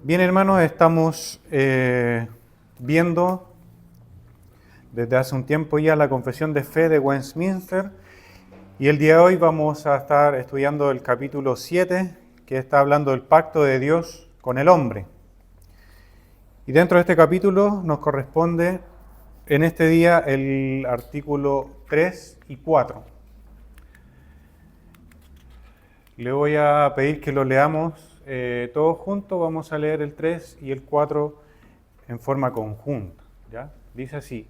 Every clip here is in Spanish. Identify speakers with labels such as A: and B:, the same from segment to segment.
A: Bien, hermanos, estamos viendo desde hace un tiempo ya la Confesión de Fe de Westminster y el día de hoy vamos a estar estudiando el capítulo 7 que está hablando del pacto de Dios con el hombre. Y dentro de este capítulo nos corresponde en este día el artículo 3 y 4. Le voy a pedir que lo leamos todos juntos. Vamos a leer el 3 y el 4 en forma conjunta, ¿ya? Dice así: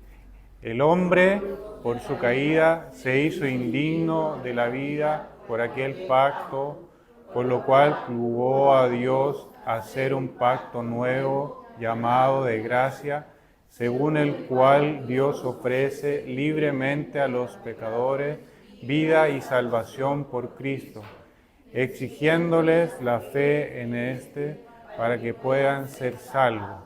A: el hombre, por su caída, se hizo indigno de la vida por aquel pacto, por lo cual jugó a Dios a hacer un pacto nuevo, llamado de gracia, según el cual Dios ofrece libremente a los pecadores vida y salvación por Cristo, exigiéndoles la fe en éste para que puedan ser salvos,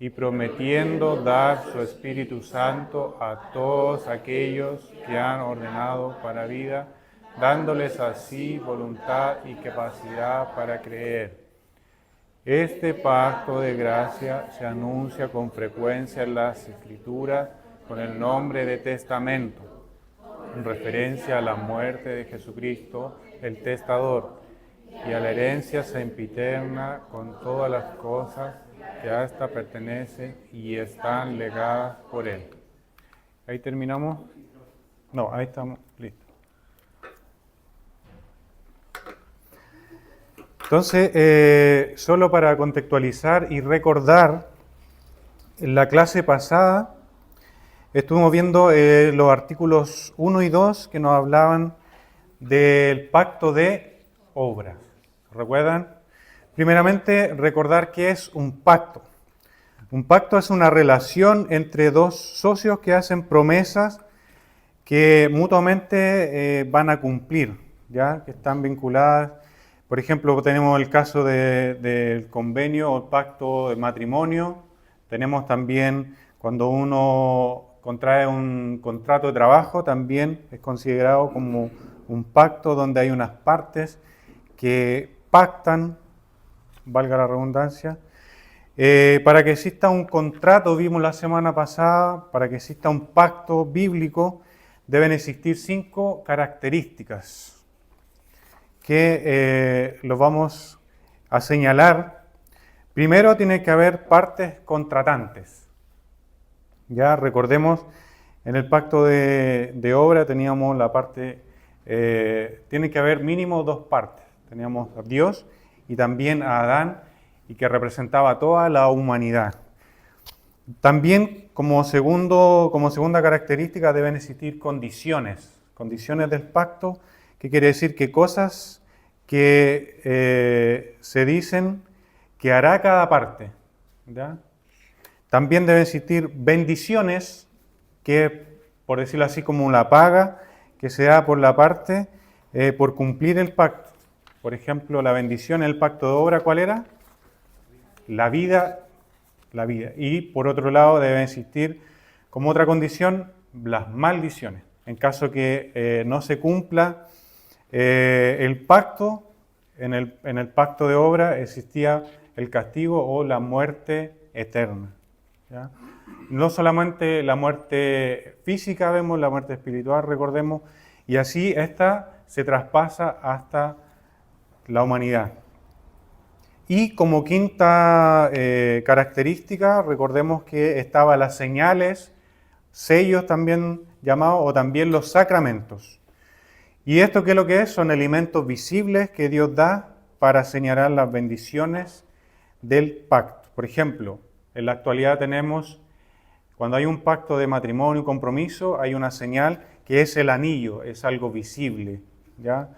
A: y prometiendo dar su Espíritu Santo a todos aquellos que han ordenado para vida, dándoles así voluntad y capacidad para creer. Este pacto de gracia se anuncia con frecuencia en las Escrituras con el nombre de testamento, en referencia a la muerte de Jesucristo, el testador, y a la herencia sempiterna con todas las cosas que a esta pertenecen y están legadas por él. ¿Ahí terminamos? No, ahí estamos, listo. Entonces, solo para contextualizar y recordar, en la clase pasada estuvimos viendo los artículos 1 y 2 que nos hablaban del pacto de obras. ¿Recuerdan? Primeramente, recordar qué es un pacto. Un pacto es una relación entre dos socios que hacen promesas que mutuamente van a cumplir, ¿ya? Que están vinculadas. Por ejemplo, tenemos el caso del convenio o pacto de matrimonio. Tenemos también cuando uno contrae un contrato de trabajo, también es considerado como un pacto donde hay unas partes que pactan, valga la redundancia. Para que exista un contrato, vimos la semana pasada, para que exista un pacto bíblico, deben existir 5 características que los vamos a señalar. Primero, tiene que haber partes contratantes. Ya recordemos, en el pacto de obra teníamos la parte, tiene que haber mínimo 2 partes. Teníamos a Dios y también a Adán, y que representaba a toda la humanidad. También, como segunda característica, deben existir condiciones del pacto, que quiere decir que cosas que se dicen que hará cada parte, ¿ya? También deben existir bendiciones, que, por decirlo así, como la paga que se da por la parte por cumplir el pacto. Por ejemplo, la bendición en el pacto de obra, ¿cuál era? La vida. Y por otro lado debe existir como otra condición las maldiciones. En caso que no se cumpla el pacto, en el pacto de obra existía el castigo o la muerte eterna, ¿ya? No solamente la muerte física, vemos la muerte espiritual, recordemos, y así esta se traspasa hasta la humanidad. Y como quinta característica, recordemos que estaban las señales, sellos también llamados, o también los sacramentos. ¿Y esto qué es lo que es? Son elementos visibles que Dios da para señalar las bendiciones del pacto. Por ejemplo, en la actualidad tenemos, cuando hay un pacto de matrimonio, compromiso, hay una señal que es el anillo, es algo visible, ¿ya?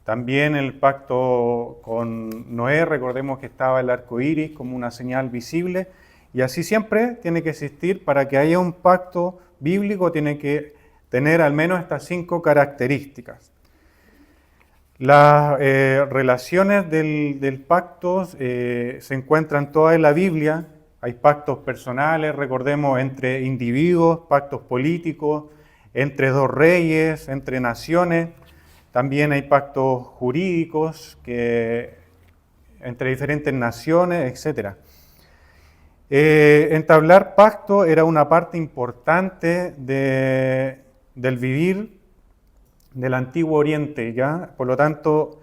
A: También el pacto con Noé, recordemos que estaba el arco iris como una señal visible, y así siempre tiene que existir. Para que haya un pacto bíblico tiene que tener al menos estas 5 características. Las relaciones del pacto se encuentran todas en la Biblia. Hay pactos personales, recordemos, entre individuos, pactos políticos, entre 2 reyes, entre naciones. También hay pactos jurídicos que entre diferentes naciones, etc. Entablar pacto era una parte importante del vivir del Antiguo Oriente, ¿ya? Por lo tanto,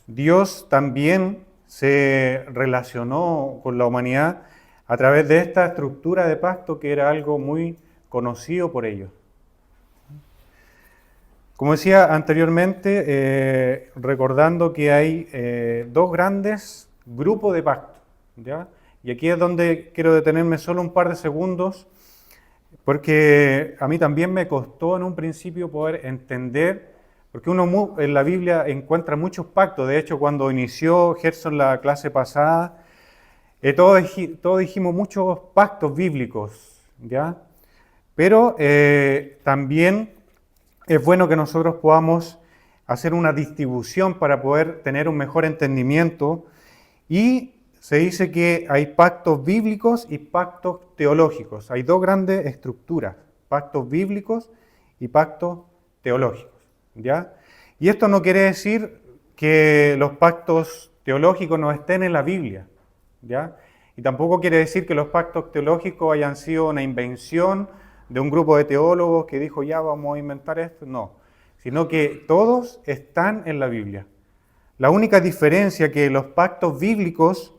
A: Dios también se relacionó con la humanidad a través de esta estructura de pacto que era algo muy conocido por ellos. Como decía anteriormente, recordando que hay dos grandes grupos de pacto, ¿ya? Y aquí es donde quiero detenerme solo un par de segundos, porque a mí también me costó en un principio poder entender, porque uno en la Biblia encuentra muchos pactos. De hecho, cuando inició Gerson la clase pasada, todos dijimos muchos pactos bíblicos, ¿ya? Pero también es bueno que nosotros podamos hacer una distribución para poder tener un mejor entendimiento, y se dice que hay pactos bíblicos y pactos teológicos. Hay dos grandes estructuras, pactos bíblicos y pactos teológicos, ¿ya? Y esto no quiere decir que los pactos teológicos no estén en la Biblia, ¿ya? Y tampoco quiere decir que los pactos teológicos hayan sido una invención de un grupo de teólogos que dijo, ya vamos a inventar esto. No, sino que todos están en la Biblia. La única diferencia que los pactos bíblicos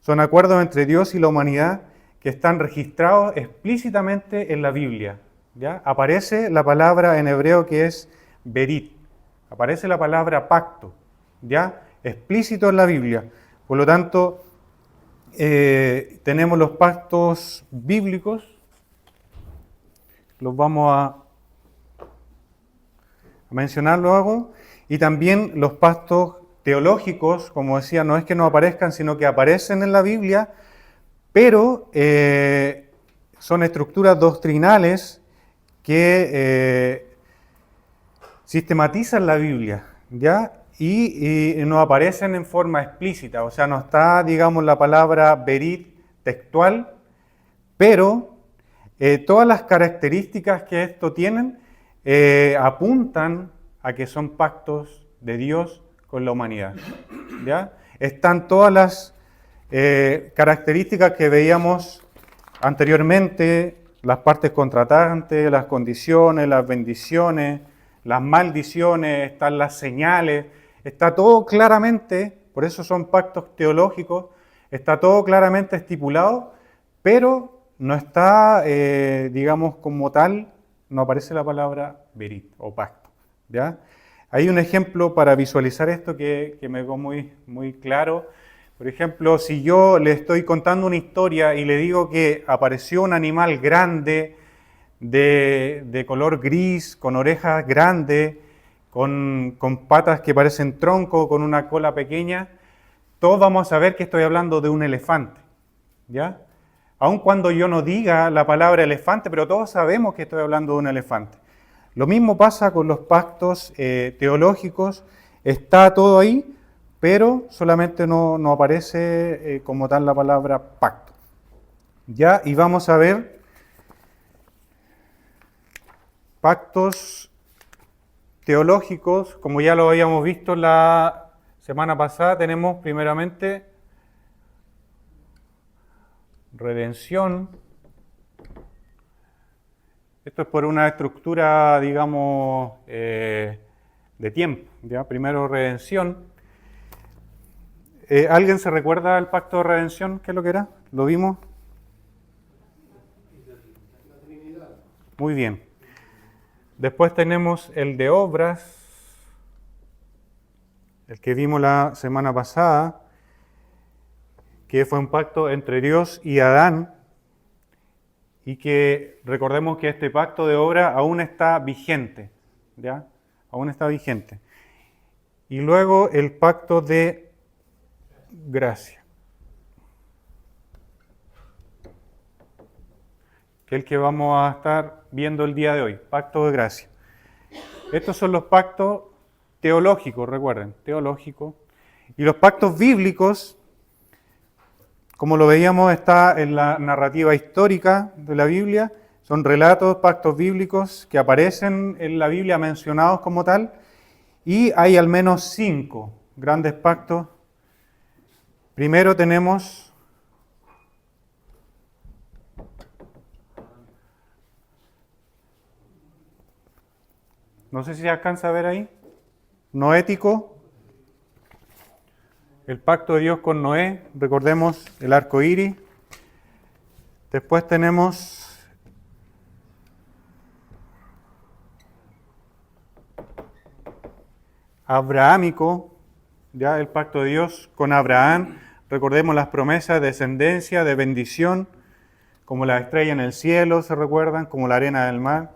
A: son acuerdos entre Dios y la humanidad que están registrados explícitamente en la Biblia, ¿ya? Aparece la palabra en hebreo que es berit, aparece la palabra pacto, ¿ya? Explícito en la Biblia. Por lo tanto, tenemos los pactos bíblicos, los vamos a mencionar luego, y también los pactos teológicos, como decía, no es que no aparezcan, sino que aparecen en la Biblia, pero son estructuras doctrinales que sistematizan la Biblia, ¿ya? Y no aparecen en forma explícita, o sea, no está, digamos, la palabra berit textual, pero todas las características que esto tienen apuntan a que son pactos de Dios con la humanidad, ¿ya? Están todas las características que veíamos anteriormente, las partes contratantes, las condiciones, las bendiciones, las maldiciones, están las señales, está todo claramente, por eso son pactos teológicos, está todo claramente estipulado, pero no está, digamos, como tal, no aparece la palabra berit o pacto, ¿ya? Hay un ejemplo para visualizar esto que me quedó muy claro. Por ejemplo, si yo le estoy contando una historia y le digo que apareció un animal grande, de color gris, con orejas grandes, con patas que parecen tronco, con una cola pequeña, todos vamos a saber que estoy hablando de un elefante, ¿ya? Aun cuando yo no diga la palabra elefante, pero todos sabemos que estoy hablando de un elefante. Lo mismo pasa con los pactos teológicos, está todo ahí, pero solamente no aparece como tal la palabra pacto. Ya, y vamos a ver pactos teológicos, como ya lo habíamos visto la semana pasada, tenemos primeramente redención. Esto es por una estructura, digamos, de tiempo, ¿ya? Primero redención. ¿Alguien se recuerda del pacto de redención? ¿Qué es lo que era? ¿Lo vimos? Muy bien. Después tenemos el de obras, el que vimos la semana pasada, que fue un pacto entre Dios y Adán, y que recordemos que este pacto de obra aún está vigente, ¿ya? Aún está vigente. Y luego el pacto de gracia, que es el que vamos a estar viendo el día de hoy, pacto de gracia. Estos son los pactos teológicos, recuerden, teológicos. Y los pactos bíblicos, como lo veíamos, está en la narrativa histórica de la Biblia, son relatos, pactos bíblicos que aparecen en la Biblia mencionados como tal, y hay al menos 5 grandes pactos. Primero tenemos no sé si se alcanza a ver ahí, noético, el pacto de Dios con Noé, recordemos el arco iris. Después tenemos abrahámico, ya el pacto de Dios con Abraham, recordemos las promesas de descendencia, de bendición, como la estrella en el cielo, se recuerdan, como la arena del mar.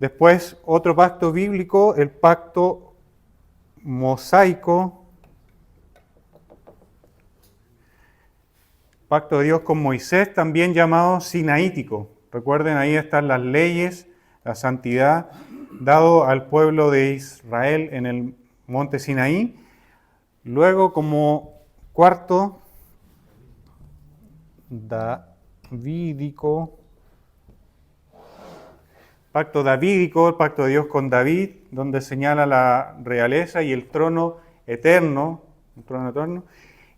A: Después, otro pacto bíblico, el pacto mosaico, pacto de Dios con Moisés, también llamado sinaítico. Recuerden, ahí están las leyes, la santidad, dado al pueblo de Israel en el monte Sinaí. Luego, como cuarto, davídico, pacto davídico, el pacto de Dios con David, donde señala la realeza y el trono eterno,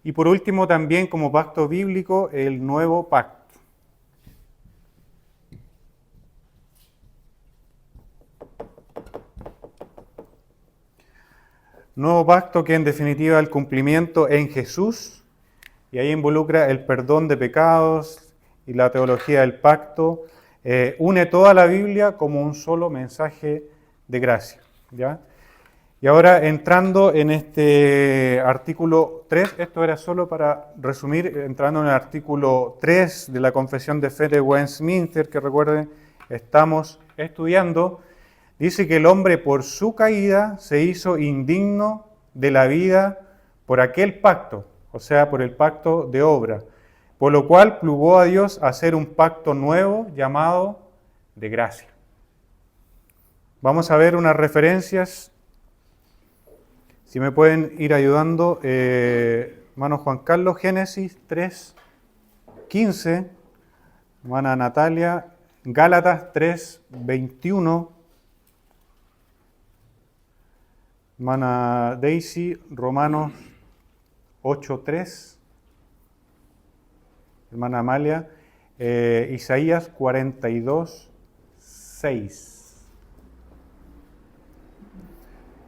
A: Y por último también como pacto bíblico, el nuevo pacto. Nuevo pacto que en definitiva el cumplimiento en Jesús, y ahí involucra el perdón de pecados y la teología del pacto, une toda la Biblia como un solo mensaje de gracia, ¿ya? Y ahora entrando en este artículo 3, esto era solo para resumir, entrando en el artículo 3 de la Confesión de Fe de Westminster, que recuerden, estamos estudiando, dice que el hombre por su caída se hizo indigno de la vida por aquel pacto, o sea, por el pacto de obra, por lo cual plugó a Dios a hacer un pacto nuevo llamado de gracia. Vamos a ver unas referencias. Si me pueden ir ayudando, hermano Juan Carlos, Génesis 3:15, hermana Natalia, Gálatas 3:21, hermana Daisy, Romanos 8:3, hermana Amalia, Isaías 42:6.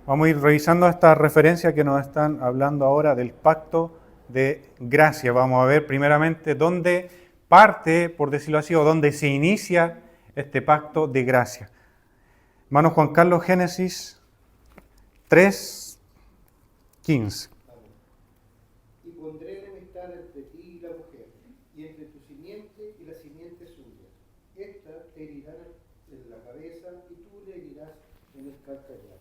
A: Vamos a ir revisando estas referencias que nos están hablando ahora del pacto de gracia. Vamos a ver primeramente dónde parte, por decirlo así, o dónde se inicia este pacto de gracia. Hermano Juan Carlos, Génesis 3:15.
B: Y pondré enemistad entre ti y la mujer, y entre tu simiente y la simiente suya. Esta te herirá en la cabeza y tú le herirás en el calcañar.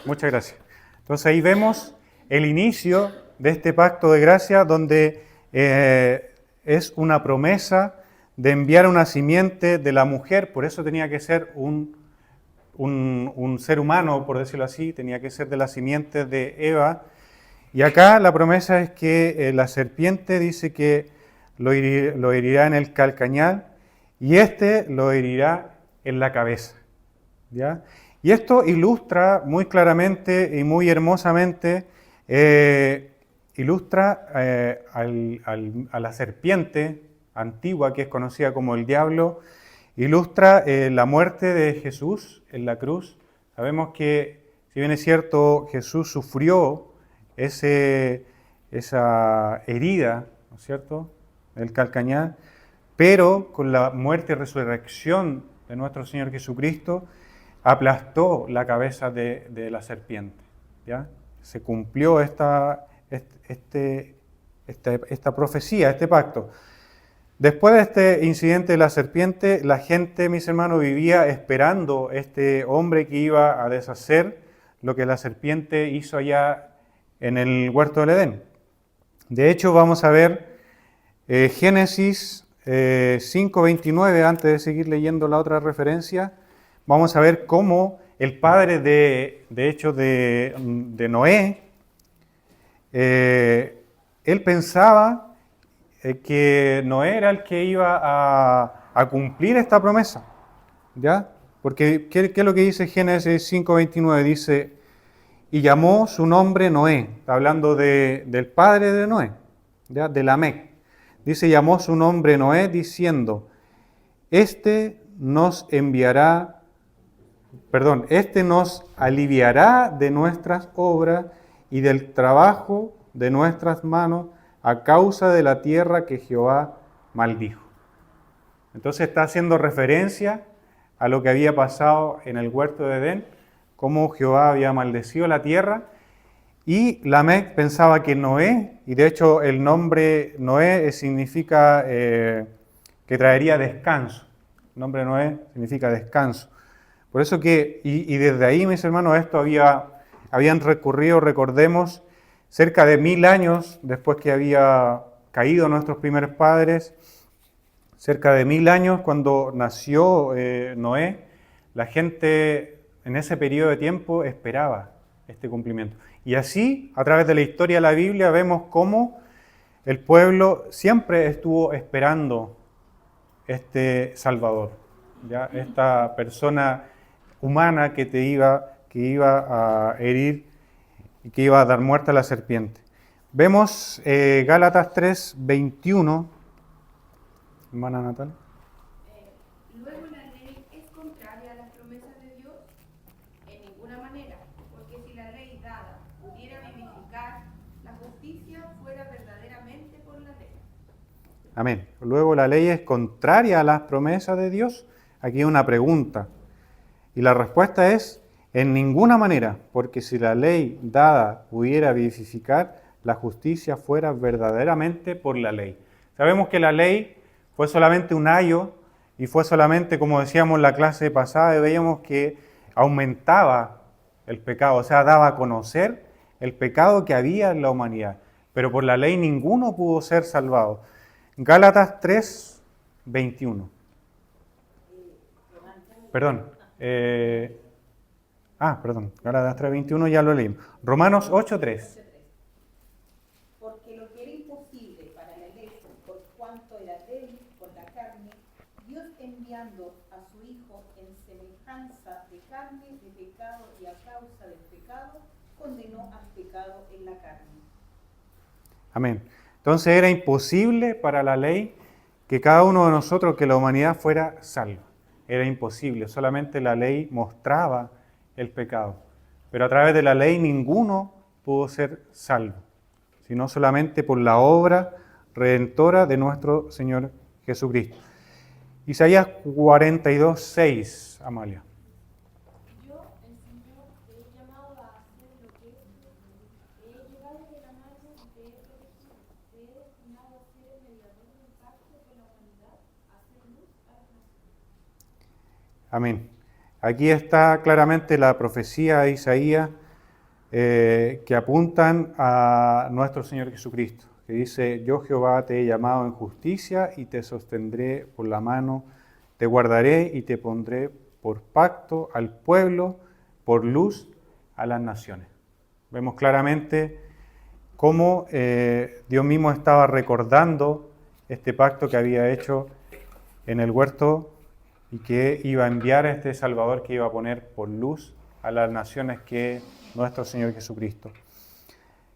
A: Muchas gracias. Entonces ahí vemos el inicio de este pacto de gracia donde es una promesa de enviar una simiente de la mujer, por eso tenía que ser un ser humano, por decirlo así, tenía que ser de la simiente de Eva. Y acá la promesa es que la serpiente dice que lo herirá en el calcañar y este lo herirá en la cabeza, ¿ya? Y esto ilustra muy claramente y muy hermosamente, ilustra a la serpiente antigua que es conocida como el diablo, ilustra la muerte de Jesús en la cruz. Sabemos que, si bien es cierto, Jesús sufrió esa herida, ¿no es cierto?, el calcañar, pero con la muerte y resurrección de nuestro Señor Jesucristo, aplastó la cabeza de la serpiente, ¿ya? Se cumplió esta profecía, este pacto. Después de este incidente de la serpiente, la gente, mis hermanos, vivía esperando este hombre que iba a deshacer lo que la serpiente hizo allá en el huerto del Edén. De hecho, vamos a ver Génesis 5:29, antes de seguir leyendo la otra referencia. Vamos a ver cómo el padre de Noé, él pensaba que Noé era el que iba a cumplir esta promesa, ¿ya? Porque, ¿qué es lo que dice Génesis 5:29? Dice, y llamó su nombre Noé. Está hablando del padre de Noé, ¿ya? De Lamec. Dice, llamó su nombre Noé diciendo, Este nos aliviará de nuestras obras y del trabajo de nuestras manos a causa de la tierra que Jehová maldijo. Entonces está haciendo referencia a lo que había pasado en el huerto de Edén, cómo Jehová había maldecido la tierra, y Lamec pensaba que Noé, y de hecho el nombre Noé significa que traería descanso. El nombre Noé significa descanso. Por eso que, y desde ahí, mis hermanos, esto habían recurrido, recordemos, cerca de 1000 años después que había caído nuestros primeros padres, cerca de 1000 años cuando nació Noé, la gente en ese periodo de tiempo esperaba este cumplimiento. Y así, a través de la historia de la Biblia, vemos cómo el pueblo siempre estuvo esperando este Salvador, ¿ya? Esta persona humana que iba a herir y que iba a dar muerte a la serpiente. Vemos Gálatas 3:21, hermana Natal.
C: Luego la ley es contraria a las promesas de Dios en ninguna manera, porque si la ley dada pudiera vivificar, la justicia fuera verdaderamente por la ley.
A: Amén. Luego la ley es contraria a las promesas de Dios. Aquí hay una pregunta. Y la respuesta es, en ninguna manera, porque si la ley dada pudiera vivificar, la justicia fuera verdaderamente por la ley. Sabemos que la ley fue solamente un ayo y fue solamente, como decíamos en la clase pasada, veíamos que aumentaba el pecado, o sea, daba a conocer el pecado que había en la humanidad. Pero por la ley ninguno pudo ser salvado. Gálatas 3:21. Perdón. Gálatas 3:21 ya lo leímos. Romanos 8:3.
D: Porque lo que era imposible para la ley, por cuanto era débil por la carne, Dios enviando a su Hijo en semejanza de carne, de pecado y a causa del pecado, condenó al pecado en la carne.
A: Amén. Entonces era imposible para la ley que cada uno de nosotros, que la humanidad fuera salva. Era imposible, solamente la ley mostraba el pecado. Pero a través de la ley ninguno pudo ser salvo, sino solamente por la obra redentora de nuestro Señor Jesucristo. Isaías 42:6, Amalia.
E: Yo, el Señor, te he llamado a hacer lo que es justo. Te he llevado de la mano y te he protegido. Te he destinado a ser el mediador del pacto con la humanidad, a hacer luz a las naciones.
A: Amén. Aquí está claramente la profecía de Isaías que apuntan a nuestro Señor Jesucristo, que dice, yo Jehová te he llamado en justicia y te sostendré por la mano, te guardaré y te pondré por pacto al pueblo, por luz a las naciones. Vemos claramente cómo Dios mismo estaba recordando este pacto que había hecho en el huerto y que iba a enviar a este Salvador que iba a poner por luz a las naciones, que es nuestro Señor Jesucristo.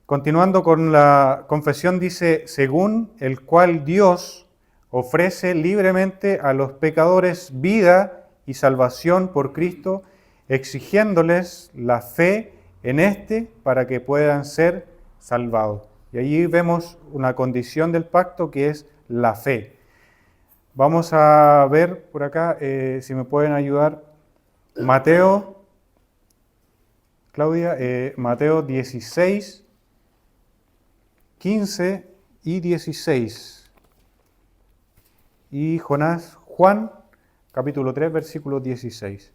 A: Continuando con la confesión, dice, según el cual Dios ofrece libremente a los pecadores vida y salvación por Cristo, exigiéndoles la fe en este para que puedan ser salvados. Y allí vemos una condición del pacto que es la fe. Vamos a ver por acá, si me pueden ayudar, Mateo, Claudia, Mateo 16, 15 y 16. Y Juan, capítulo 3, versículo 16.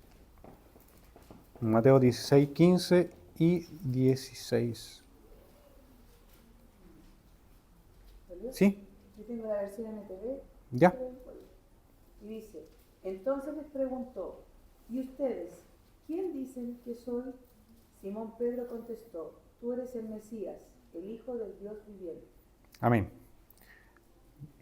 A: Mateo 16, 15 y 16. ¿Sí?
D: Yo tengo la versión NTV.
A: ¿Ya?
D: Y dice, entonces les preguntó, ¿y ustedes quién dicen que soy? Simón Pedro contestó, tú eres el Mesías, el Hijo del Dios viviente.
A: Amén.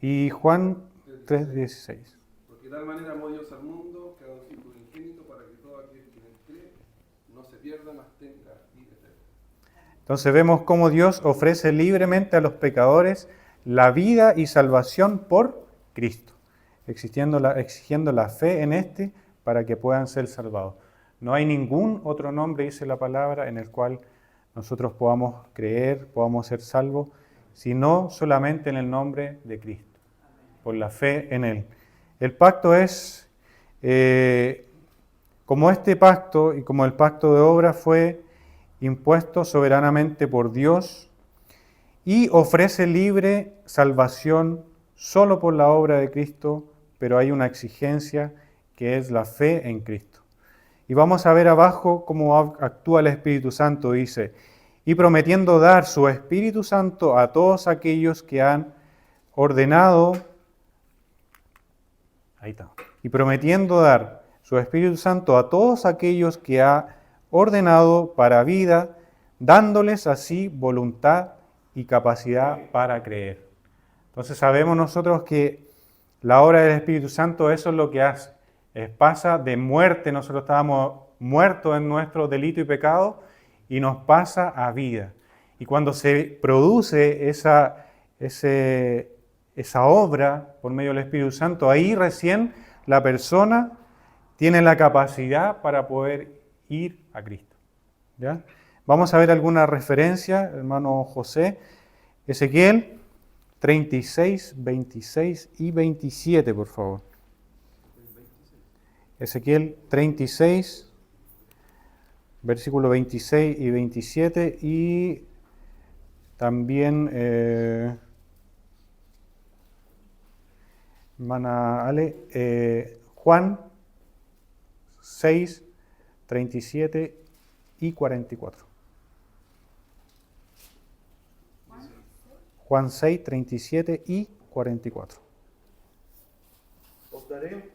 A: Y Juan 3:16.
F: Porque de tal manera amó Dios al mundo que ha dado su Hijo unigénito para que todo aquel que en él cree no se pierda, mas tenga vida eterna.
A: Entonces vemos cómo Dios ofrece libremente a los pecadores la vida y salvación por Cristo, exigiendo la fe en este para que puedan ser salvados. No hay ningún otro nombre, dice la palabra, en el cual nosotros podamos creer, podamos ser salvos, sino solamente en el nombre de Cristo, por la fe en Él. El pacto es, como este pacto y como el pacto de obra fue impuesto soberanamente por Dios y ofrece libre salvación solo por la obra de Cristo, pero hay una exigencia que es la fe en Cristo. Y vamos a ver abajo cómo actúa el Espíritu Santo. Dice, y prometiendo dar su Espíritu Santo a todos aquellos que han ordenado, y prometiendo dar su Espíritu Santo a todos aquellos que ha ordenado para vida, dándoles así voluntad y capacidad para creer. Entonces sabemos nosotros que la obra del Espíritu Santo eso es lo que hace. Pasa de muerte, nosotros estábamos muertos en nuestro delito y pecado, y nos pasa a vida. Y cuando se produce esa obra por medio del Espíritu Santo, ahí recién la persona tiene la capacidad para poder ir a Cristo. ¿Ya? Vamos a ver alguna referencia, hermano José. Ezequiel 36, 26 y 27, por favor. Ezequiel 36, versículo 26 y 27, y también, hermana Ale, Juan 6, 37 y 44. Juan 6, 37 y 44.
G: Os daré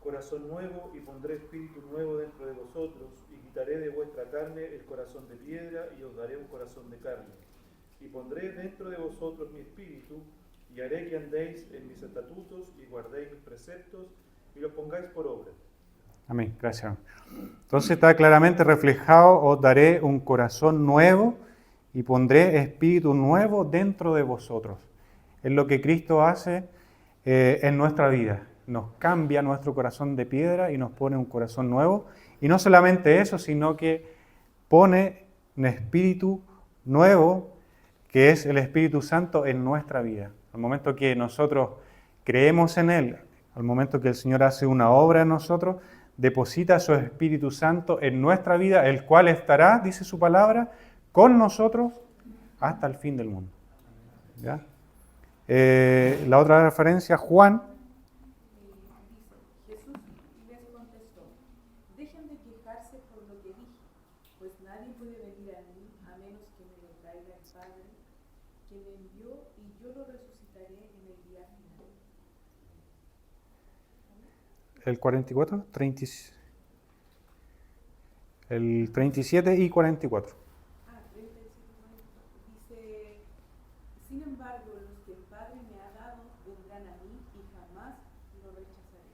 G: corazón nuevo y pondré espíritu nuevo dentro de vosotros, y quitaré de vuestra carne el corazón de piedra y os daré un corazón de carne. Y pondré dentro de vosotros mi espíritu, y haré que andéis en mis estatutos y guardéis mis preceptos y los pongáis por obra.
A: Amén, gracias. Entonces está claramente reflejado, os daré un corazón nuevo y pondré espíritu nuevo dentro de vosotros. Es lo que Cristo hace en nuestra vida. Nos cambia nuestro corazón de piedra y nos pone un corazón nuevo. Y no solamente eso, sino que pone un espíritu nuevo, que es el Espíritu Santo en nuestra vida. Al momento que nosotros creemos en Él, al momento que el Señor hace una obra en nosotros, deposita su Espíritu Santo en nuestra vida, el cual estará, dice su palabra, con nosotros hasta el fin del mundo. ¿Ya? La otra referencia, Juan.
D: Jesús les contestó, dejen de quejarse por lo que dije, pues nadie puede venir a mí a menos que me lo traiga el Padre, que me envió, y yo lo resucitaré en el día final.
A: El 44, el 37 y 44.
D: Dice, sin embargo, los que el Padre me ha dado vendrán a mí y jamás los rechazaré.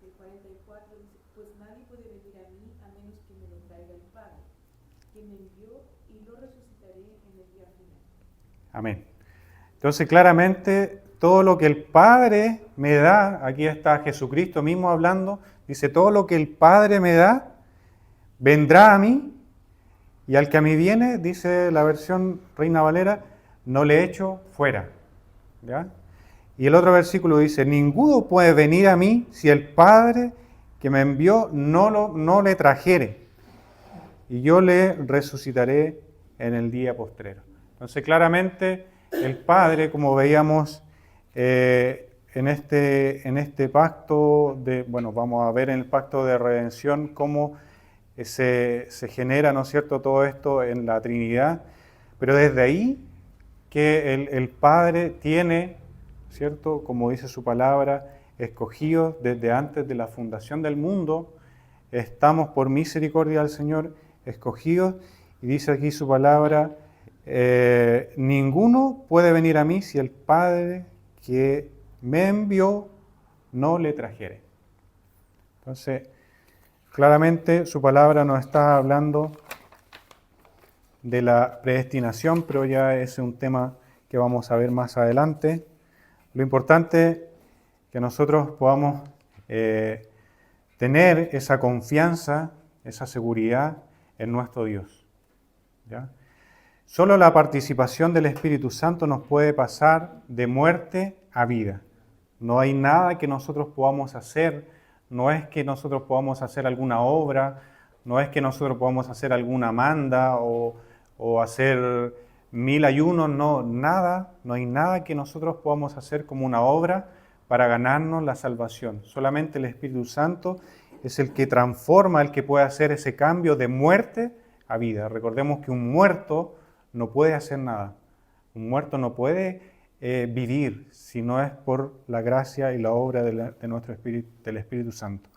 D: El 44 dice, pues nadie puede venir a mí a menos que me lo traiga el Padre, que me envió, y lo resucitaré en el día final.
A: Amén. Entonces, claramente, todo lo que el Padre me da, aquí está Jesucristo mismo hablando, dice, todo lo que el Padre me da, vendrá a mí, y al que a mí viene, dice la versión Reina Valera, no le echo fuera. ¿Ya? Y el otro versículo dice, ninguno puede venir a mí si el Padre que me envió no le trajere, y yo le resucitaré en el día postrero. Entonces, claramente, el Padre, como veíamos en este pacto, vamos a ver en el pacto de redención cómo se genera, ¿no es cierto?, todo esto en la Trinidad, pero desde ahí que el Padre tiene, ¿cierto?, como dice su palabra, escogidos desde antes de la fundación del mundo, estamos por misericordia del Señor escogidos, y dice aquí su palabra, ninguno puede venir a mí si el Padre que me envió no le trajere. Entonces, claramente su palabra nos está hablando de la predestinación, pero ya ese es un tema que vamos a ver más adelante. Lo importante es que nosotros podamos tener esa confianza, esa seguridad en nuestro Dios, ¿ya? Solo la participación del Espíritu Santo nos puede pasar de muerte a vida. No hay nada que nosotros podamos hacer, no es que nosotros podamos hacer alguna obra, no es que nosotros podamos hacer alguna manda o hacer 1000 ayunos, no, nada, no hay nada que nosotros podamos hacer como una obra para ganarnos la salvación. Solamente el Espíritu Santo es el que transforma, el que puede hacer ese cambio de muerte a vida. Recordemos que un muerto no puede hacer nada. Un muerto no puede vivir si no es por la gracia y la obra de nuestro Espíritu, del Espíritu Santo.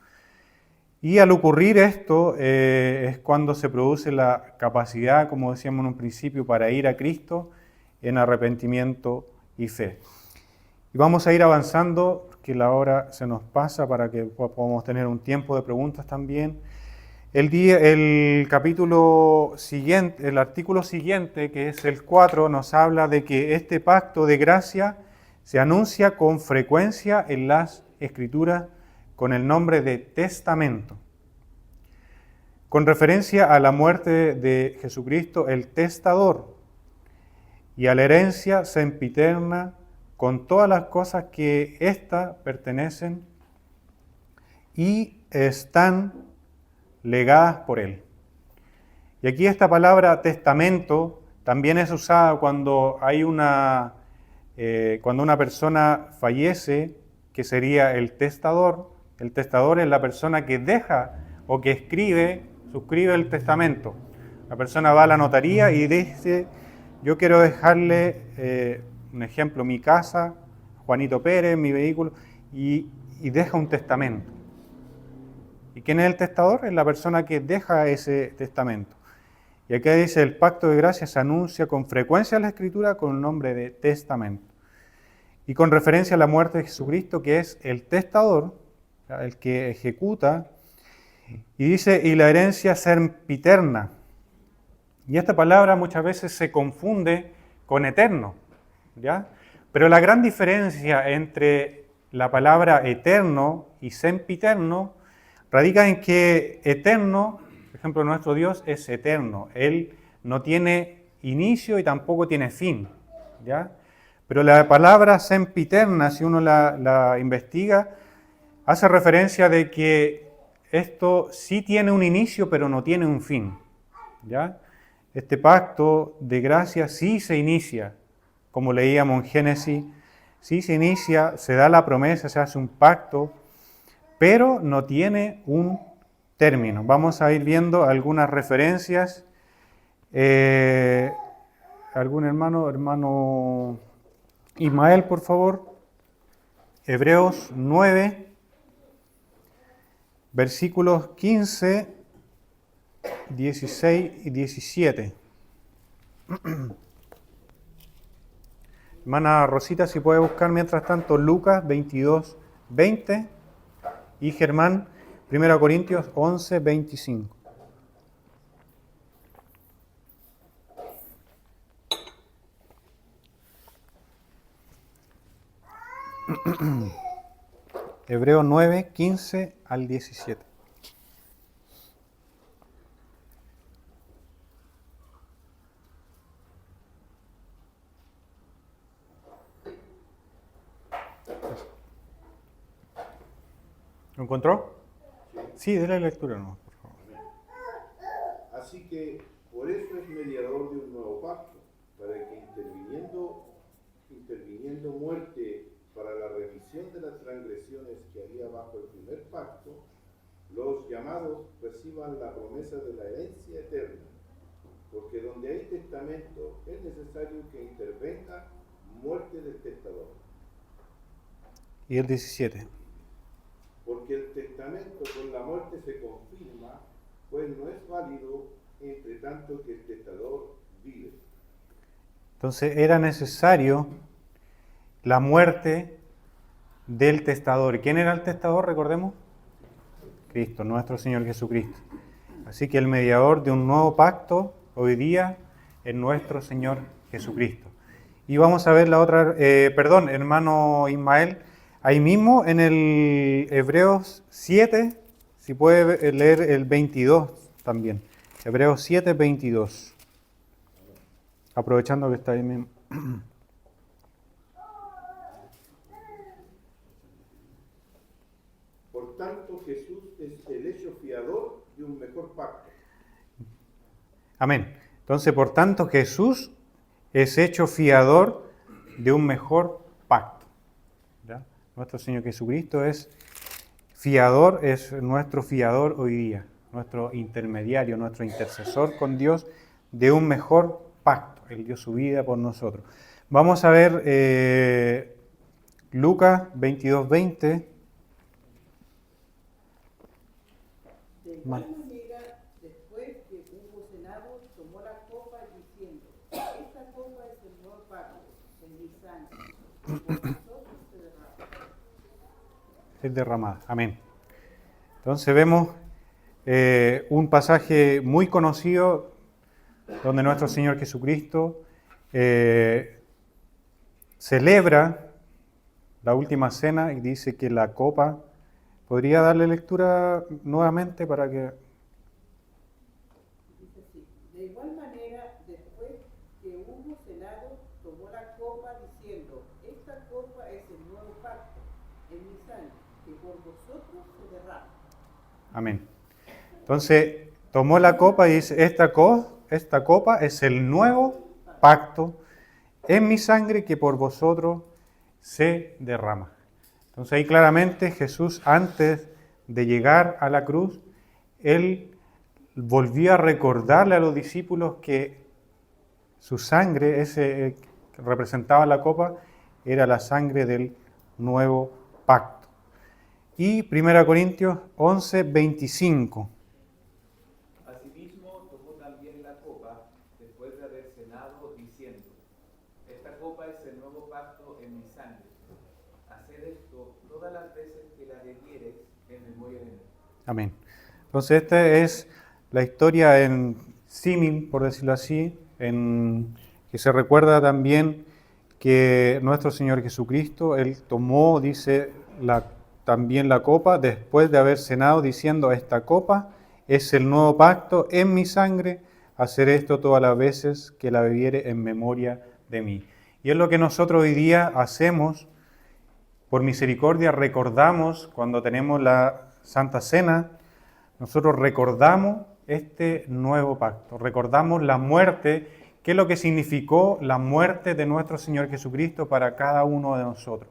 A: Y al ocurrir esto es cuando se produce la capacidad, como decíamos en un principio, para ir a Cristo en arrepentimiento y fe. Y vamos a ir avanzando, porque la hora se nos pasa para que podamos tener un tiempo de preguntas también. El capítulo siguiente, el artículo siguiente, que es el 4, nos habla de que este pacto de gracia se anuncia con frecuencia en las Escrituras con el nombre de testamento. Con referencia a la muerte de Jesucristo, el testador, y a la herencia sempiterna con todas las cosas que ésta pertenecen y están legadas por él. Y aquí esta palabra testamento también es usada cuando hay cuando una persona fallece, que sería el testador. El testador es la persona que deja o que suscribe el testamento. La persona va a la notaría y dice, yo quiero dejarle, un ejemplo, mi casa, Juanito Pérez, mi vehículo, y deja un testamento. ¿Y quién es el testador? Es la persona que deja ese testamento. Y aquí dice, el pacto de gracia se anuncia con frecuencia en la Escritura con el nombre de testamento. Y con referencia a la muerte de Jesucristo, que es el testador, el que ejecuta, y dice, y la herencia sempiterna. Y esta palabra muchas veces se confunde con eterno, ¿ya? Pero la gran diferencia entre la palabra eterno y sempiterno radica en que eterno, por ejemplo, nuestro Dios es eterno. Él no tiene inicio y tampoco tiene fin, ¿ya? Pero la palabra sempiterna, si uno la investiga, hace referencia de que esto sí tiene un inicio, pero no tiene un fin, ¿ya? Este pacto de gracia sí se inicia, como leíamos en Génesis, sí se inicia, se da la promesa, se hace un pacto, pero no tiene un término. Vamos a ir viendo algunas referencias. ¿Algún hermano Ismael, por favor? Hebreos 9, versículos 15, 16 y 17. Hermana Rosita, si puede buscar mientras tanto Lucas 22, 20 y Germán 1 Corintios 11, 25. Hebreos 9, 15 al 17. ¿Lo encontró? Sí, déle lectura, no, por favor.
H: Así que por eso es mediador de un nuevo pacto, para que interviniendo muerte para la remisión de las transgresiones que había bajo el primer pacto, los llamados reciban la promesa de la herencia eterna, porque donde hay testamento es necesario que intervenga muerte del testador.
A: Y el 17.
H: Porque el testamento con la muerte se confirma, pues no es válido entre tanto que el testador vive.
A: Entonces era necesario la muerte del testador. ¿Quién era el testador? Recordemos. Cristo, nuestro Señor Jesucristo. Así que el mediador de un nuevo pacto hoy día en nuestro Señor Jesucristo. Y vamos a ver la otra, hermano Ismael, ahí mismo en el Hebreos 7, si puede leer el 22 también. Hebreos 7, 22. Aprovechando que está ahí mismo.
H: Por tanto, Jesús es el hecho fiador de un mejor pacto.
A: Amén. Entonces, por tanto, Jesús es hecho fiador de un mejor pacto. ¿Ya? Nuestro Señor Jesucristo es fiador, es nuestro fiador hoy día, nuestro intermediario, nuestro intercesor con Dios de un mejor pacto. Él dio su vida por nosotros. Vamos a ver Lucas 22, 20.
D: De igual manera, después que hubo cenado, tomó la copa diciendo: esta copa es el nuevo pacto en mi sangre, por vosotros se derrama.
A: Es derramada. Amén. Entonces vemos un pasaje muy conocido donde nuestro Señor Jesucristo celebra la última cena y dice que la copa... ¿Podría darle lectura nuevamente para que...?
D: Dice así: de igual manera, después que hubo cenado, tomó la copa diciendo: esta copa es el nuevo pacto en mi sangre, que por vosotros se derrama.
A: Amén. Entonces, tomó la copa y dice, esta copa es el nuevo pacto en mi sangre que por vosotros se derrama. Entonces ahí claramente Jesús, antes de llegar a la cruz, Él volvió a recordarle a los discípulos que su sangre, ese que representaba la copa, era la sangre del nuevo pacto. Y 1 Corintios 11, 25.
I: Asimismo tomó también la copa después de haber cenado, diciendo: esta copa es el nuevo pacto en mi sangre. Haced esto todas las veces que la bebiereis en memoria de mí.
A: Amén. Entonces esta es la historia en símil, por decirlo así, que se recuerda también que nuestro Señor Jesucristo, Él tomó, dice, también la copa después de haber cenado, diciendo: esta copa es el nuevo pacto en mi sangre, hacer esto todas las veces que la bebiere en memoria de mí. Y es lo que nosotros hoy día hacemos, por misericordia, recordamos cuando tenemos la Santa Cena, nosotros recordamos este nuevo pacto, recordamos la muerte, qué es lo que significó la muerte de nuestro Señor Jesucristo para cada uno de nosotros.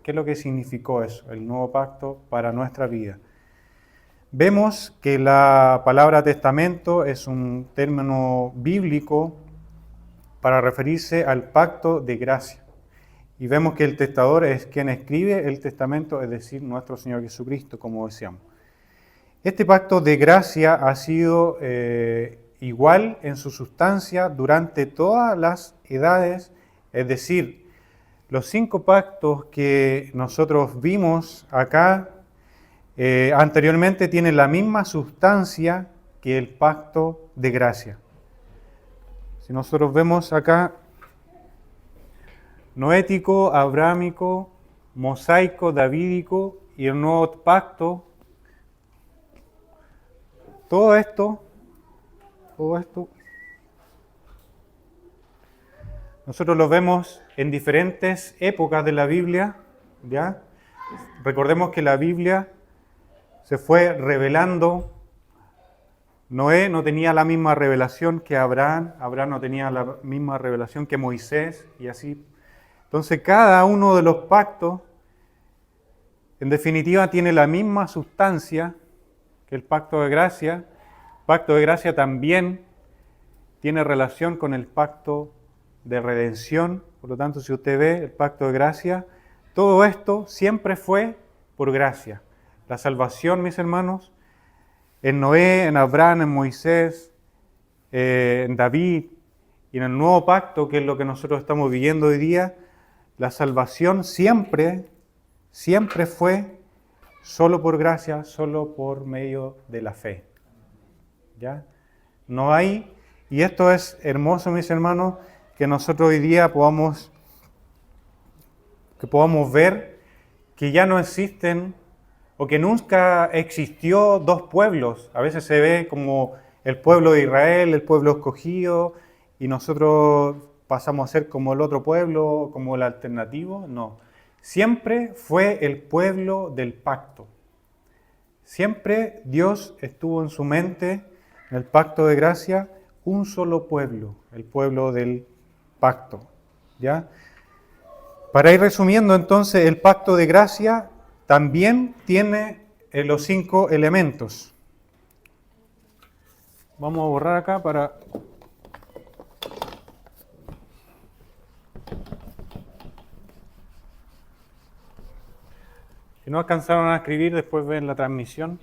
A: ¿Qué es lo que significó eso, el nuevo pacto para nuestra vida? Vemos que la palabra testamento es un término bíblico para referirse al pacto de gracia. Y vemos que el testador es quien escribe el testamento, es decir, nuestro Señor Jesucristo, como decíamos. Este pacto de gracia ha sido igual en su sustancia durante todas las edades, es decir, los 5 pactos que nosotros vimos acá anteriormente tienen la misma sustancia que el pacto de gracia. Si nosotros vemos acá, noético, abrámico, mosaico, davídico y el nuevo pacto, todo esto, nosotros lo vemos en diferentes épocas de la Biblia, ¿ya? Recordemos que la Biblia se fue revelando. Noé no tenía la misma revelación que Abraham, Abraham no tenía la misma revelación que Moisés, y así. Entonces cada uno de los pactos, en definitiva, tiene la misma sustancia que el pacto de gracia. El pacto de gracia también tiene relación con el pacto de redención. Por lo tanto, si usted ve el pacto de gracia, todo esto siempre fue por gracia. La salvación, mis hermanos, en Noé, en Abraham, en Moisés, en David y en el nuevo pacto, que es lo que nosotros estamos viviendo hoy día, la salvación siempre fue solo por gracia, solo por medio de la fe. ¿Ya? No hay Y esto es hermoso, mis hermanos, que nosotros hoy día podamos ver que ya no existen o que nunca existió dos pueblos. A veces se ve como el pueblo de Israel, el pueblo escogido, y nosotros pasamos a ser como el otro pueblo, como el alternativo. No, siempre fue el pueblo del pacto. Siempre Dios estuvo en su mente, en el pacto de gracia, un solo pueblo, el pueblo del pacto. ¿Ya? Para ir resumiendo entonces, el pacto de gracia también tiene los 5 elementos. Vamos a borrar acá para... Si no alcanzaron a escribir, después ven la transmisión.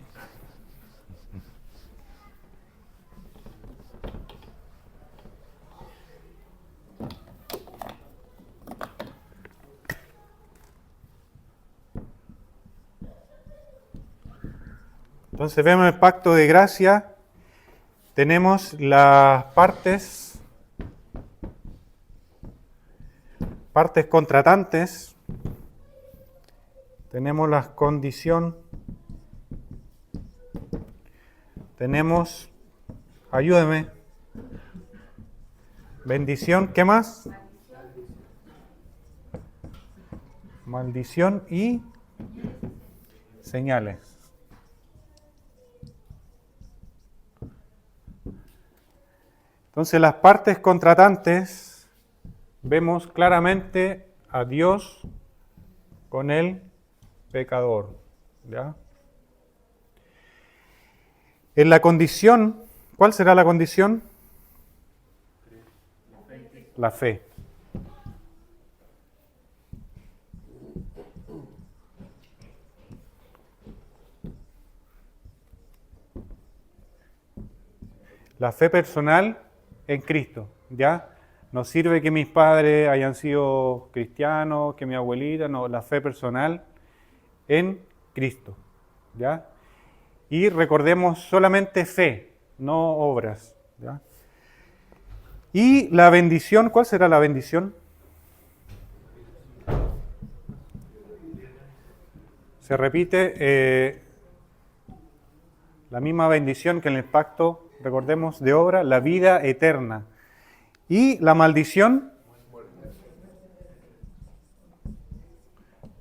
A: Entonces vemos el pacto de gracia, tenemos las partes contratantes, tenemos la condición, tenemos, ayúdeme, bendición, ¿qué más? Maldición y señales. Entonces las partes contratantes, vemos claramente a Dios con el pecador. ¿Ya? En la condición, ¿cuál será la condición? La fe. La fe personal en Cristo, ¿ya? No sirve que mis padres hayan sido cristianos, que mi abuelita, no, la fe personal en Cristo, ¿ya? Y recordemos solamente fe, no obras, ¿ya? Y la bendición, ¿cuál será la bendición? Se repite la misma bendición que en el pacto, recordemos, de obra, la vida eterna. Y la maldición,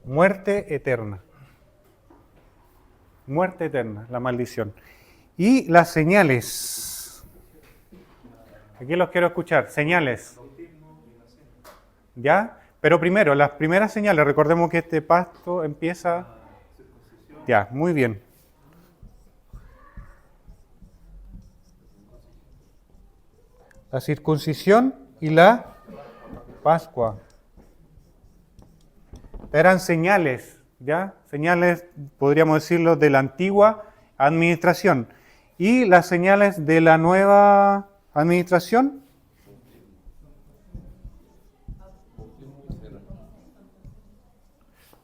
A: muerte eterna. Muerte eterna, la maldición. Y las señales. Aquí los quiero escuchar. Señales. ¿Ya? Pero primero, las primeras señales. Recordemos que este pacto empieza... Ya, muy bien. La circuncisión y la Pascua. Eran señales, ¿ya? Señales, podríamos decirlo, de la antigua administración. ¿Y las señales de la nueva administración?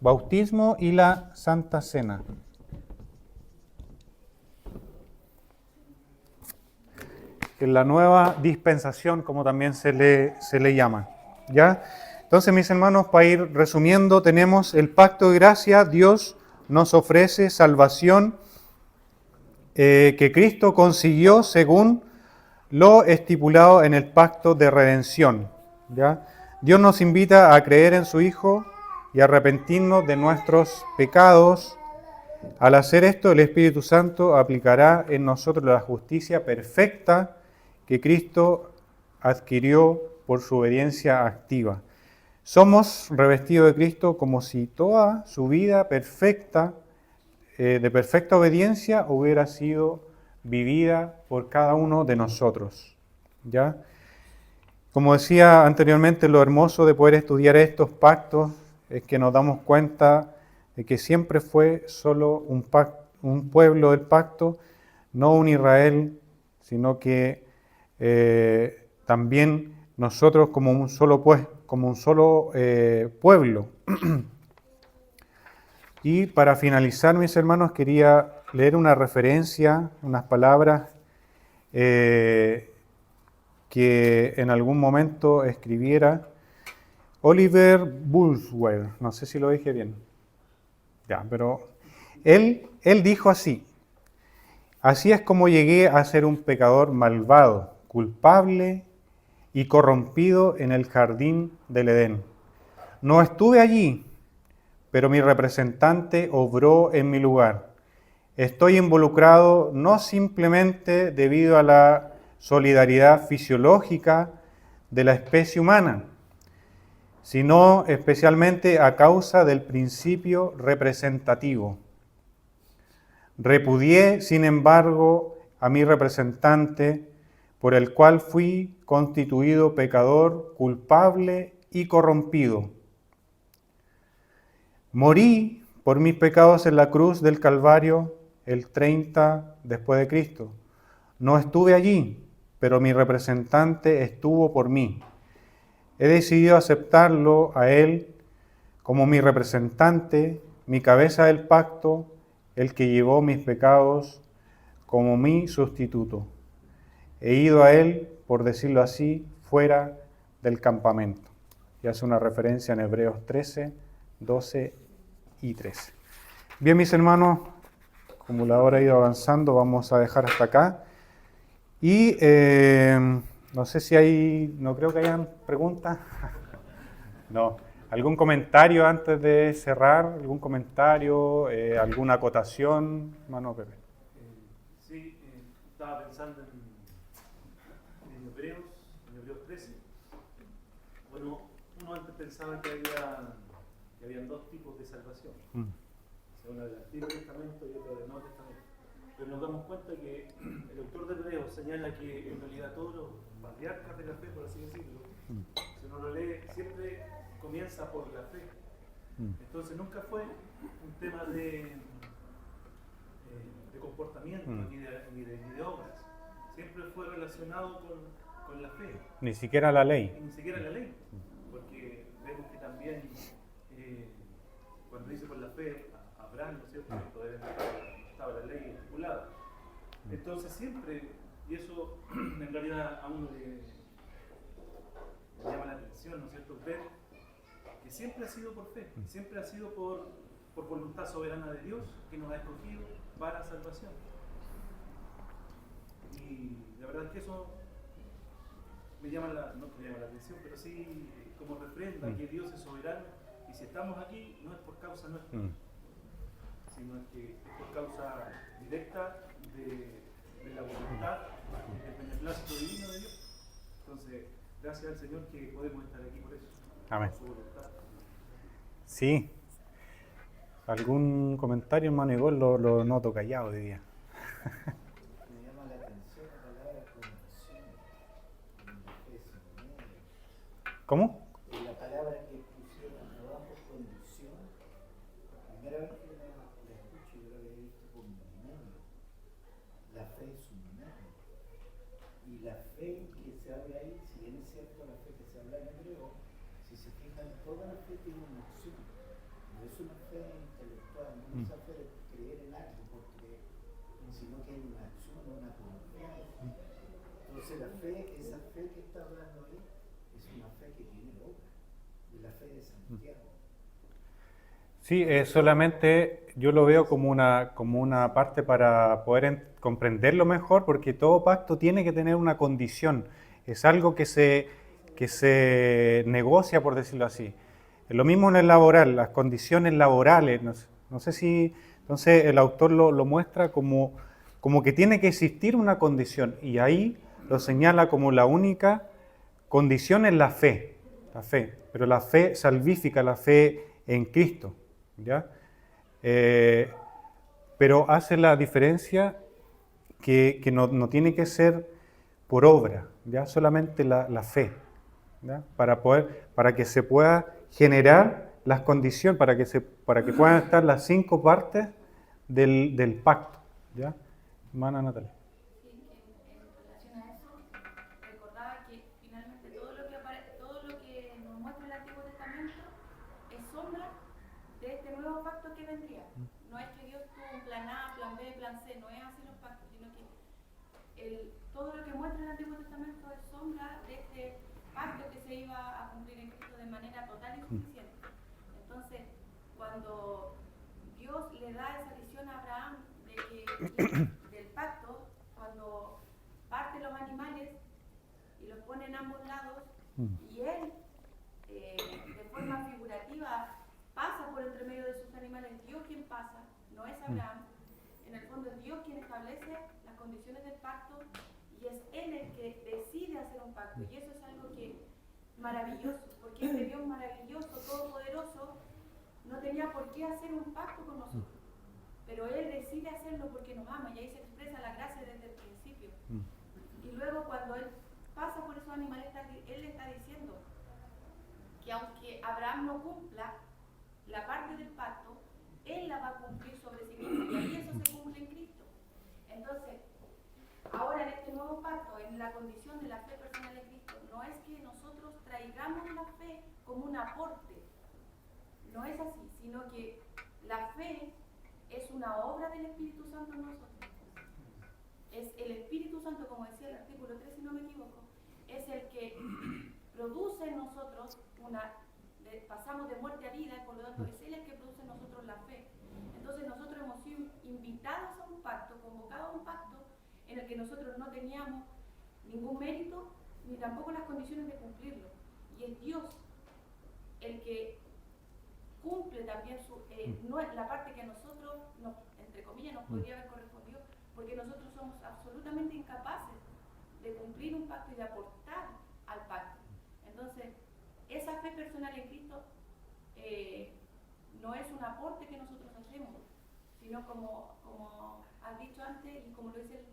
A: Bautismo y la Santa Cena. En la nueva dispensación, como también se le llama. ¿Ya? Entonces, mis hermanos, para ir resumiendo, tenemos el pacto de gracia. Dios nos ofrece salvación que Cristo consiguió según lo estipulado en el pacto de redención. ¿Ya? Dios nos invita a creer en su Hijo y arrepentirnos de nuestros pecados. Al hacer esto, el Espíritu Santo aplicará en nosotros la justicia perfecta que Cristo adquirió por su obediencia activa. Somos revestidos de Cristo como si toda su vida perfecta, de perfecta obediencia, hubiera sido vivida por cada uno de nosotros. ¿Ya? Como decía anteriormente, lo hermoso de poder estudiar estos pactos es que nos damos cuenta de que siempre fue solo un pueblo del pacto, no un Israel, sino que también nosotros como un solo pueblo. Y para finalizar, mis hermanos, quería leer una referencia, unas palabras que en algún momento escribiera Oliver Bulwer, no sé si lo dije bien, ya, pero él dijo así: así es como llegué a ser un pecador malvado, culpable y corrompido en el jardín del Edén. No estuve allí, pero mi representante obró en mi lugar. Estoy involucrado no simplemente debido a la solidaridad fisiológica de la especie humana, sino especialmente a causa del principio representativo. Repudié, sin embargo, a mi representante, por el cual fui constituido pecador, culpable y corrompido. Morí por mis pecados en la cruz del Calvario el 30 después de Cristo. No estuve allí, pero mi representante estuvo por mí. He decidido aceptarlo a él como mi representante, mi cabeza del pacto, el que llevó mis pecados como mi sustituto. He ido a él, por decirlo así, fuera del campamento. Y hace una referencia en Hebreos 13, 12 y 13. Bien, mis hermanos, como la hora ha ido avanzando, vamos a dejar hasta acá. Y no sé si hay, no creo que hayan preguntas. No. ¿Algún comentario antes de cerrar? ¿Algún comentario? ¿Alguna acotación? Hermano Pepe.
G: Sí, estaba pensando en Hebreos 13. Bueno, uno antes pensaba que habían dos tipos de salvación. Una del Antiguo Testamento y otra del Nuevo Testamento. Pero nos damos cuenta que el autor de Hebreos señala que en realidad todos los patriarcas de la fe, por así decirlo, si uno lo lee, siempre comienza por la fe. Entonces nunca fue un tema de comportamiento ni de obras. Siempre fue relacionado con la fe.
A: Ni siquiera la ley.
G: Ni siquiera la ley. Porque vemos que también cuando dice por la fe Abraham, ¿no es cierto? Todavía estaba la ley estipulada. Entonces siempre, y eso en realidad a uno le llama la atención, ¿no es cierto? Ver que siempre ha sido por fe, siempre ha sido por voluntad soberana de Dios que nos ha escogido para salvación. Y la verdad es que eso no me llama la atención, pero sí como refrenda que Dios es soberano y si estamos aquí no es por causa nuestra, sino que es por causa directa de la voluntad, del beneplácito divino de Dios. Entonces, gracias al Señor que podemos estar aquí por eso.
A: Amén.
G: Por su voluntad.
A: Sí. ¿Algún comentario, hermano Igor? Lo noto callado hoy día.
B: Me llama la atención la palabra condición.
A: ¿Cómo?
B: La palabra que pusieron abajo, condición, la primera vez que la escucho yo la había visto como binomio. La fe es un binomio. Y la fe que se habla ahí, si bien es cierto la fe que se habla en hebreo, si se fijan, toda la fe tiene una acción. No es una fe intelectual, no es una fe de creer en algo, porque, sino que hay una acción, una confianza. Entonces la fe, esa fe que está hablando ahí, es una fe que tiene obra, de la fe de Santiago.
A: Sí, solamente yo lo veo como una parte para poder comprenderlo mejor, porque todo pacto tiene que tener una condición. Es algo que se negocia, por decirlo así. Lo mismo en el laboral, las condiciones laborales. No sé si, entonces el autor lo muestra como que tiene que existir una condición, y ahí lo señala como la única condición es la fe, pero la fe salvífica, la fe en Cristo, ¿ya? Pero hace la diferencia que no tiene que ser por obra, ¿ya? Solamente la fe, ¿ya? Para que se pueda generar las condiciones, para que puedan estar las 5 partes del pacto, ¿ya? Hermana Natalia.
C: Sí, en relación a eso, recordaba que finalmente todo lo que nos muestra el Antiguo Testamento es sombra de este nuevo pacto que vendría. No es que Dios tuvo un plan A, plan B, plan C, no es así los pactos, sino que todo lo que muestra el Antiguo Testamento es sombra de este pacto que se iba a cumplir en Cristo de manera total y suficiente. Entonces, cuando Dios le da esa visión a Abraham del pacto, cuando parte los animales y los pone en ambos lados, y él, de forma figurativa, pasa por entre medio de sus animales, Dios quien pasa, no es Abraham. En el fondo es Dios quien establece las condiciones del pacto y es Él el que decide hacer un pacto. Y eso es algo que maravilloso, porque este Dios maravilloso, todopoderoso, no tenía por qué hacer un pacto con nosotros. Pero Él decide hacerlo porque nos ama y ahí se expresa la gracia desde el principio. Y luego cuando Él pasa por esos animales, Él le está diciendo que aunque Abraham no cumpla la parte del pacto, Él la va a cumplir sobre sí mismo y ahí eso se cumple en Cristo. Entonces, ahora en este nuevo pacto, en la condición de la fe personal de Cristo, no es que nosotros traigamos la fe como un aporte, no es así, sino que la fe es una obra del Espíritu Santo en nosotros. Es el Espíritu Santo, como decía el artículo 3, si no me equivoco, es el que produce en nosotros pasamos de muerte a vida, y por lo tanto es Él el que produce en nosotros la fe. Entonces nosotros hemos sido invitados a un pacto, convocados a un pacto en el que nosotros no teníamos ningún mérito ni tampoco las condiciones de cumplirlo. Y es Dios el que cumple también la parte que a nosotros, entre comillas, nos podría haber correspondido, porque nosotros somos absolutamente incapaces de cumplir un pacto y de aportar al pacto. Entonces, esa fe personal en Cristo no es un aporte que nosotros hacemos, sino como has dicho antes y como lo dice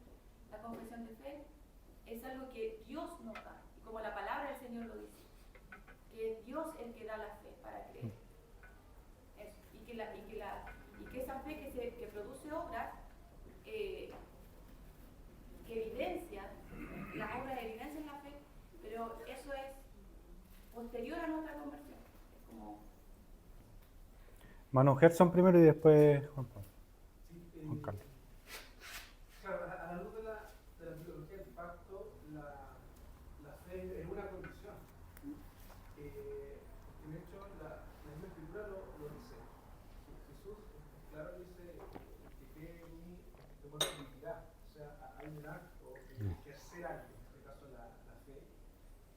C: la confesión de fe, es algo que Dios nos da, y como la palabra del Señor lo dice, que es Dios el que da la fe para creer. Eso. Y que esa fe que produce obras, que evidencia, las obras evidencian la fe, pero eso es posterior a nuestra conversión. Es como...
A: Manu Gerson primero y después Juan Pablo. Juan Carlos.
F: Claro, a la luz de la teología del pacto, la fe es una condición. De hecho, la misma escritura lo dice. Jesús, claro, dice que cree en mí, te puedo vivirá. O sea, hay un acto que hacer algo, en este caso la fe.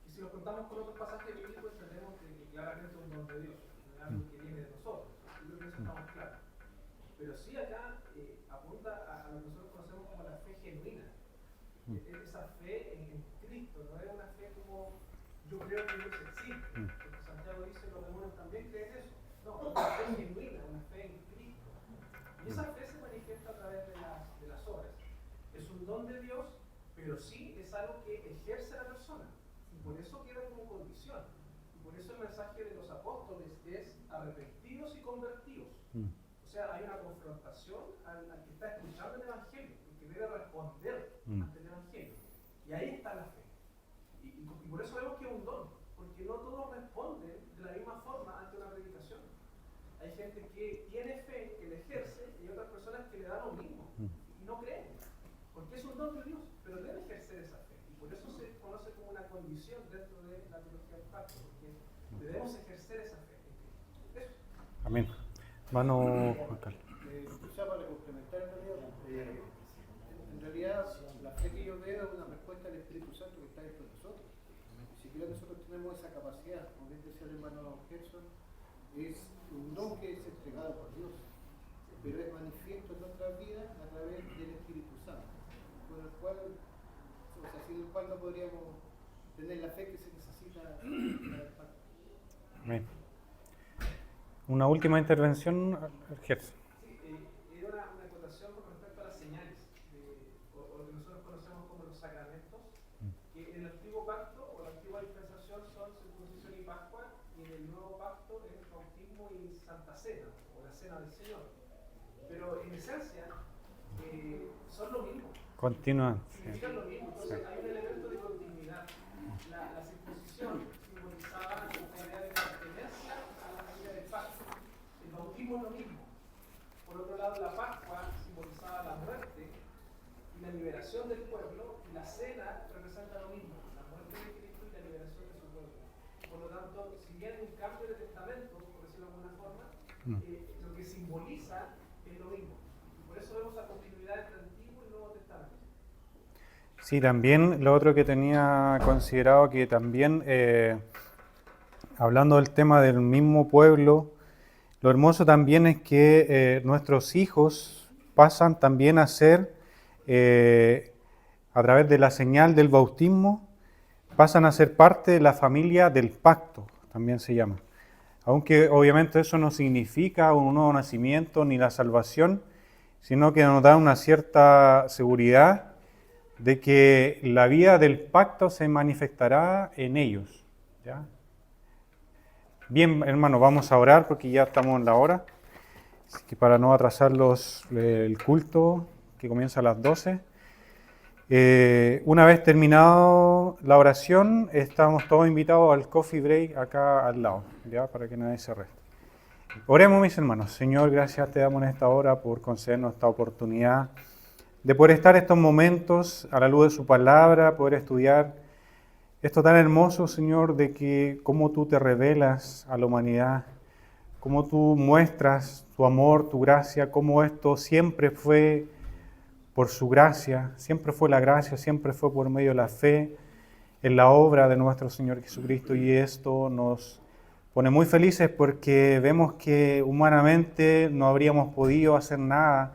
F: Y si lo contamos con otros pasajes bíblicos, entendemos que claramente es un don de Dios, no es algo que viene de nosotros. Yo creo que eso estamos claros. Pero sí acá apunta a lo que nosotros conocemos como la fe genuina. Esa fe en Cristo, no es una fe como yo creo que Dios existe. Porque Santiago dice los demonios también creen eso. No, es una fe genuina, una fe en Cristo. Y esa fe se manifiesta a través de las obras. Es un don de Dios, pero sí es algo que ejerce la persona. Y por eso queda como condición. Y por eso el mensaje de los apóstoles es arrepentidos y convertidos. O sea, hay una confrontación al que está escuchando el Evangelio, el que debe responder ante el Evangelio. Y ahí está la fe. Y por eso vemos que es un don, porque no todos responden de la misma forma ante una predicación. Hay gente que tiene fe, que la ejerce, y hay otras personas que le dan lo mismo y no creen. Porque es un don de Dios, pero debe ejercer esa fe. Y por eso se conoce como una condición dentro de la teología del pacto, porque debemos ejercer esa fe. Eso.
A: Amén. Mano Juan Carlos.
B: Quizá para complementar en realidad la fe que yo veo es una respuesta del Espíritu Santo que está dentro de nosotros. Ni siquiera nosotros tenemos esa capacidad, como bien decía el hermano Gerson, es un don que es entregado por Dios, pero es manifiesto en nuestras vidas a través del Espíritu Santo, con el cual, o sea, sin el cual no podríamos tener la fe que se necesita para el pacto.
A: Amén. Una última intervención, Gerson.
F: Sí, era una acotación con respecto a las señales, o lo que nosotros conocemos como los sacramentos, que en el antiguo pacto o la antigua dispensación son circuncisión y Pascua, y en el nuevo pacto es bautismo y Santa Cena, o la Cena del Señor. Pero en esencia son lo mismo.
A: Continúan.
F: Significan lo mismo, entonces hay un elemento de continuidad. La circuncisión simbolizaba la idea de pertenencia a la familia del pacto. El bautismo es lo mismo. Por otro lado, la Pascua simbolizaba la muerte y la liberación del pueblo, la cena representa lo mismo, la muerte de Cristo y la liberación de su pueblo. Por lo tanto, si bien hay un cambio de testamento, por decirlo de alguna forma, lo que simboliza es lo mismo. Por eso vemos la continuidad entre el Antiguo y el Nuevo Testamento.
A: Sí, también lo otro que tenía considerado que también, hablando del tema del mismo pueblo, lo hermoso también es que nuestros hijos pasan también a ser, a través de la señal del bautismo, pasan a ser parte de la familia del pacto, también se llama. Aunque obviamente eso no significa un nuevo nacimiento ni la salvación, sino que nos da una cierta seguridad de que la vida del pacto se manifestará en ellos, ¿ya? Bien, hermanos, vamos a orar porque ya estamos en la hora. Así que para no atrasar el culto, que comienza a las 12. Una vez terminado la oración, estamos todos invitados al coffee break acá al lado, ¿ya? Para que nadie se reste. Oremos, mis hermanos. Señor, gracias te damos en esta hora por concedernos esta oportunidad de poder estar estos momentos a la luz de su palabra, poder estudiar esto tan hermoso, Señor, de que cómo tú te revelas a la humanidad, cómo tú muestras tu amor, tu gracia, cómo esto siempre fue por su gracia, siempre fue la gracia, siempre fue por medio de la fe en la obra de nuestro Señor Jesucristo, y esto nos pone muy felices porque vemos que humanamente no habríamos podido hacer nada.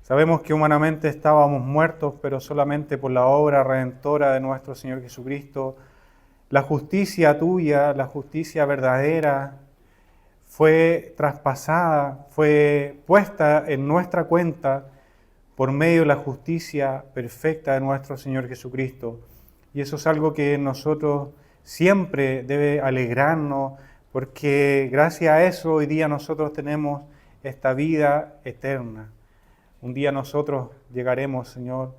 A: Sabemos que humanamente estábamos muertos, pero solamente por la obra redentora de nuestro Señor Jesucristo, la justicia tuya, la justicia verdadera, fue traspasada, fue puesta en nuestra cuenta por medio de la justicia perfecta de nuestro Señor Jesucristo. Y eso es algo que nosotros siempre debe alegrarnos, porque gracias a eso hoy día nosotros tenemos esta vida eterna. Un día nosotros llegaremos, Señor,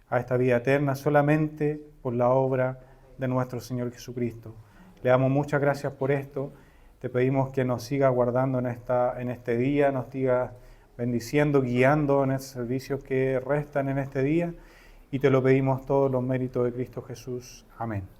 A: a esta vida eterna solamente por la obra de nuestro Señor Jesucristo. Le damos muchas gracias por esto. Te pedimos que nos siga guardando en este día, nos siga bendiciendo, guiando en esos servicios que restan en este día. Y te lo pedimos todos los méritos de Cristo Jesús. Amén.